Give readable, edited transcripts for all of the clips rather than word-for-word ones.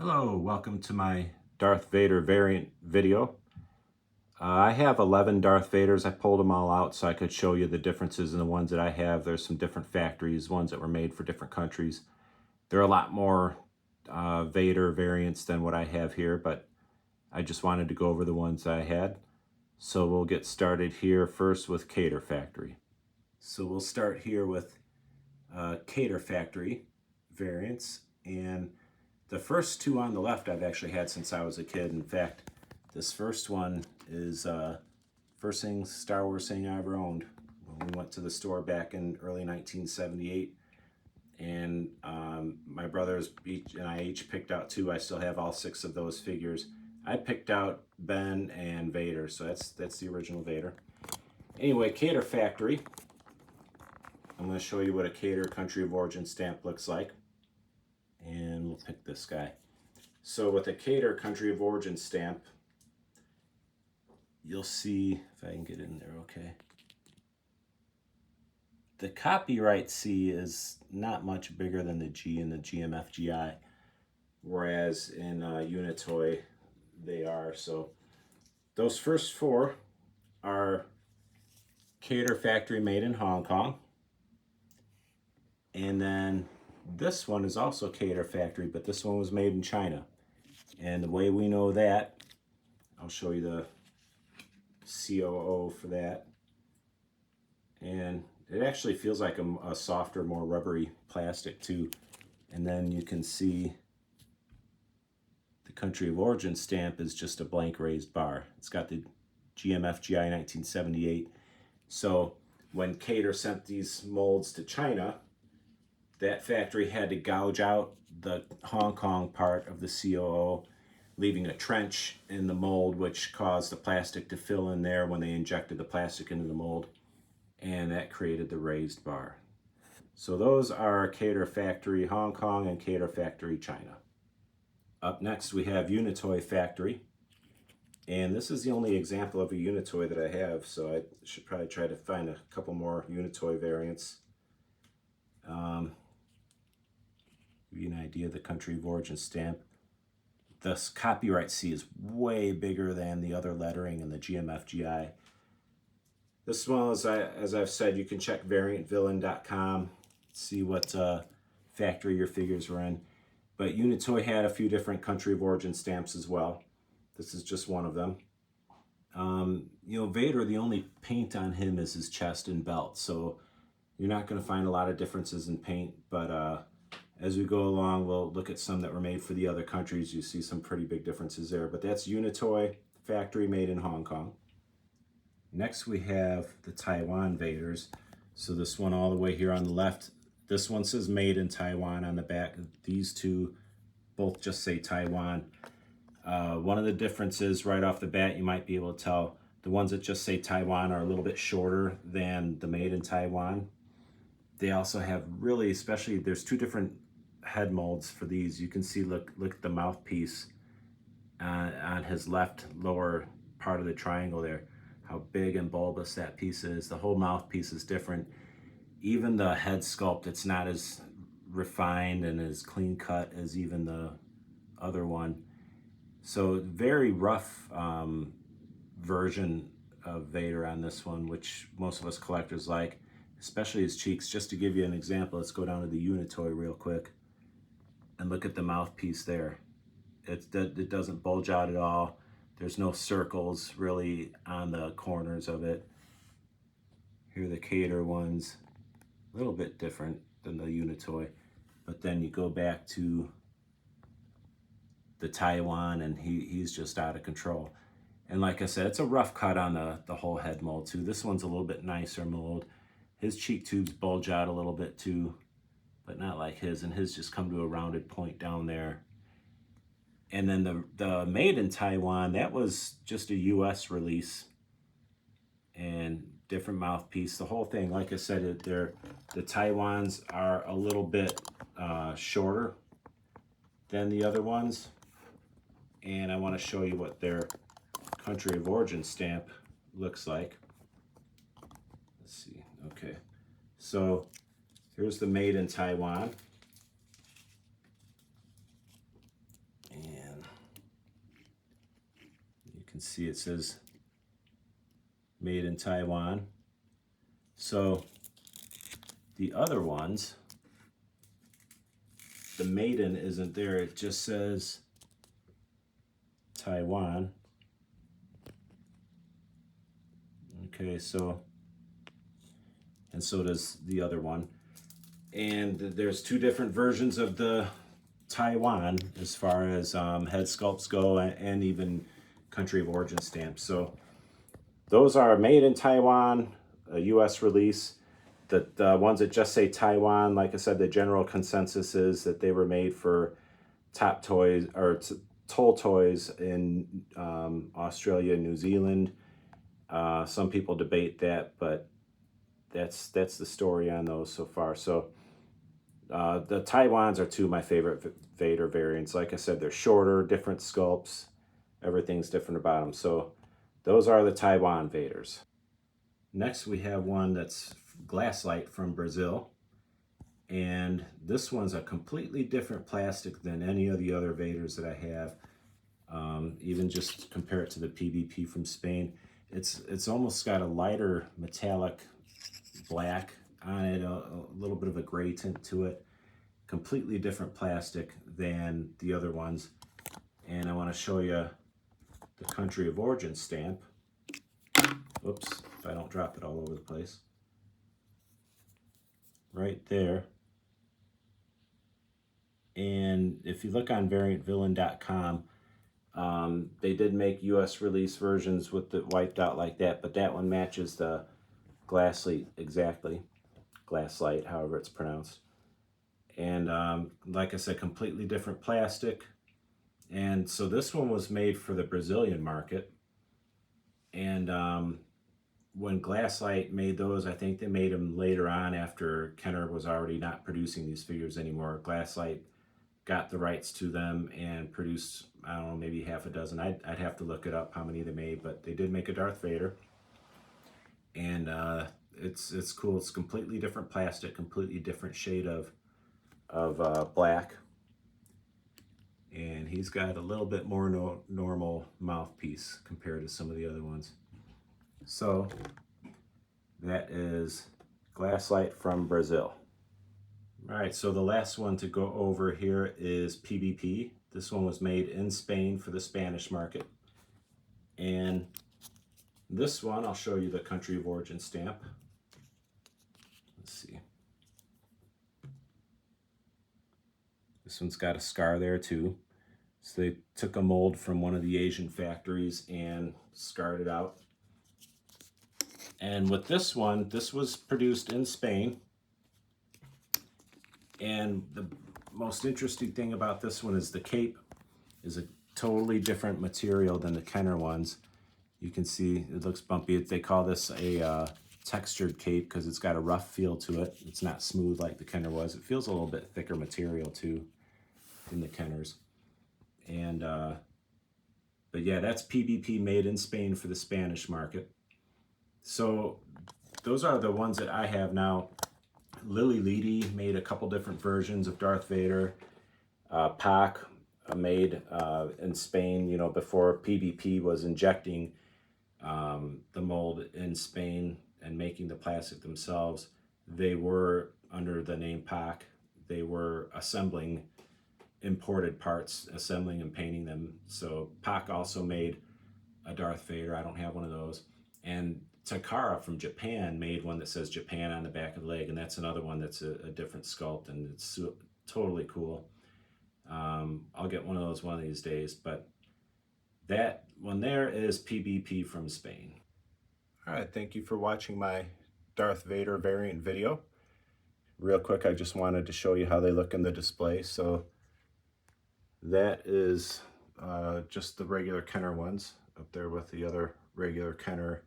Hello, welcome to my Darth Vader variant video. I have 11 Darth Vaders. I pulled them all out so I could show you the differences in the ones that I have. There's some different factories, ones that were made for different countries. There are a lot more Vader variants than what I have here, but I just wanted to go over the ones I had. So we'll get started here first with Cater Factory. So we'll start here with Cater Factory variants, and the first two on the left I've actually had since I was a kid. In fact, this first one is first thing Star Wars thing I ever owned when we went to the store back in early 1978. And my brothers and I each picked out two. I still have all 6 of those figures. I picked out Ben and Vader, so that's the original Vader. Anyway, Cater Factory. I'm going to show you what a Cater country of origin stamp looks like. And we'll pick this guy. So with a Cater country of origin stamp, you'll see, if I can get in there okay, the copyright C is not much bigger than the G in the GMFGI, whereas in Unitoy they are. So those first 4 are Cater Factory made in Hong Kong. And then this one is also Cater Factory, but this one was made in China. And the way we know that, I'll show you the COO for that. And it actually feels like a softer, more rubbery plastic too. And then you can see the country of origin stamp is just a blank raised bar. It's got the GMFGI 1978. So when Cater sent these molds to China, that factory had to gouge out the Hong Kong part of the COO, leaving a trench in the mold, which caused the plastic to fill in there when they injected the plastic into the mold, and that created the raised bar. So those are Cater Factory Hong Kong and Cater Factory China. Up next we have Unitoy Factory, and this is the only example of a Unitoy that I have, so I should probably try to find a couple more Unitoy variants. Give you an idea of the country of origin stamp. This copyright C is way bigger than the other lettering in the GMFGI. This one, as I've said, you can check variantvillain.com, see what factory your figures were in. But Unitoy had a few different country of origin stamps as well. This is just one of them. You know, Vader, the only paint on him is his chest and belt, so you're not going to find a lot of differences in paint, but as we go along, we'll look at some that were made for the other countries. You see some pretty big differences there, but that's Unitoy Factory made in Hong Kong. Next we have the Taiwan Vaders. So this one all the way here on the left, this one says made in Taiwan on the back. These two both just say Taiwan. One of the differences right off the bat, you might be able to tell, the ones that just say Taiwan are a little bit shorter than the made in Taiwan. They also have really, especially, there's 2 different head molds for these. You can see, look at the mouthpiece on his left lower part of the triangle there, how big and bulbous that piece is. The whole mouthpiece is different. Even the head sculpt, it's not as refined and as clean cut as even the other one. So very rough version of Vader on this one, which most of us collectors like, especially his cheeks. Just to give you an example, let's go down to the Unitoy real quick and look at the mouthpiece there. It doesn't bulge out at all. There's no circles really on the corners of it. Here are the Cater ones, a little bit different than the Unitoy, but then you go back to the Taiwan and he's just out of control. And like I said, it's a rough cut on the whole head mold too. This one's a little bit nicer mold. His cheek tubes bulge out a little bit too, but not like his, and his just come to a rounded point down there. And then the made in Taiwan, that was just a US release and different mouthpiece, the whole thing. Like I said, the Taiwans are a little bit shorter than the other ones. And I want to show you what their country of origin stamp looks like. Let's see, okay. So here's the made in Taiwan. see it says made in Taiwan. So the other ones, the maiden isn't there. It just says Taiwan. Okay, so, and so does the other one. And there's two different versions of the Taiwan as far as head sculpts go, and even country of origin stamps. So those are made in Taiwan, a US release. The ones that just say Taiwan, like I said, the general consensus is that they were made for top toys or toll toys in Australia and New Zealand. Some people debate that, but that's the story on those so far. So the Taiwans are two of my favorite Vader variants. Like I said, they're shorter, different sculpts. Everything's different about them. So those are the Taiwan Vaders. Next, we have one that's Glasslite from Brazil. And this one's a completely different plastic than any of the other Vaders that I have. Even just compare it to the PBP from Spain. It's almost got a lighter metallic black on it, a little bit of a gray tint to it. Completely different plastic than the other ones. And I want to show you the country of origin stamp. Whoops, if I don't drop it all over the place. Right there. And if you look on variantvillain.com, they did make US release versions with it wiped out like that, but that one matches the Glasslite exactly. Glasslite, however it's pronounced. And like I said, completely different plastic. And so this one was made for the Brazilian market. And when Glasslite made those, I think they made them later on after Kenner was already not producing these figures anymore. Glasslite got the rights to them and produced, I don't know, maybe half a dozen. I'd have to look it up how many they made, but they did make a Darth Vader. And it's cool. It's completely different plastic, completely different shade of black. And he's got a little bit more normal mouthpiece compared to some of the other ones. So that is Glasslite from Brazil. All right, so the last one to go over here is PBP. This one was made in Spain for the Spanish market. And this one, I'll show you the country of origin stamp. Let's see. This one's got a scar there too. So they took a mold from one of the Asian factories and scarred it out. And with this one, this was produced in Spain. And the most interesting thing about this one is the cape is a totally different material than the Kenner ones. You can see it looks bumpy. They call this a textured cape because it's got a rough feel to it. It's not smooth like the Kenner was. It feels a little bit thicker material too than the Kenners. And but yeah, that's PBP made in Spain for the Spanish market. So those are the ones that I have now. Lily Leedy made a couple different versions of Darth Vader. Pac made in Spain, you know, before PBP was injecting the mold in Spain and making the plastic themselves. They were under the name Pac. They were assembling imported parts, assembling and painting them. So Pac also made a Darth Vader. I don't have one of those. And Takara from Japan made one that says Japan on the back of the leg, and that's another one that's a different sculpt, and it's totally cool. I'll get one of those one of these days, but that one there is PBP from Spain. All right, thank you for watching my Darth Vader variant video. Real quick, I just wanted to show you how they look in the display. So that is just the regular Kenner ones up there with the other regular Kenner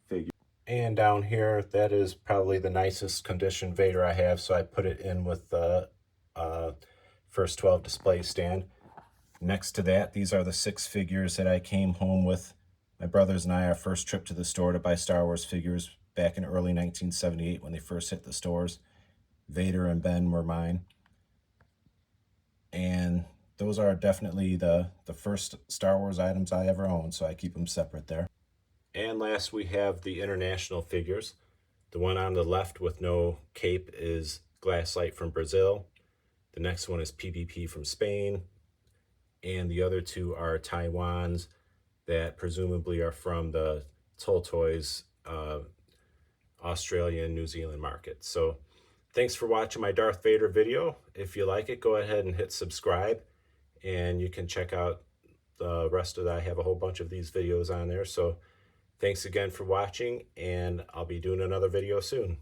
figure. And down here, that is probably the nicest condition Vader I have, so I put it in with the first 12 display stand. Next to that, these are the 6 figures that I came home with. My brothers and I, our first trip to the store to buy Star Wars figures back in early 1978 when they first hit the stores. Vader and Ben were mine. And those are definitely the first Star Wars items I ever owned, so I keep them separate there. And last we have the international figures. The one on the left with no cape is Glasslite from Brazil. The next one is PBP from Spain. And the other two are Taiwan's that presumably are from the Toll Toys Australia and New Zealand market. So thanks for watching my Darth Vader video. If you like it, go ahead and hit subscribe, and you can check out the rest of that. I have a whole bunch of these videos on there. So thanks again for watching, and I'll be doing another video soon.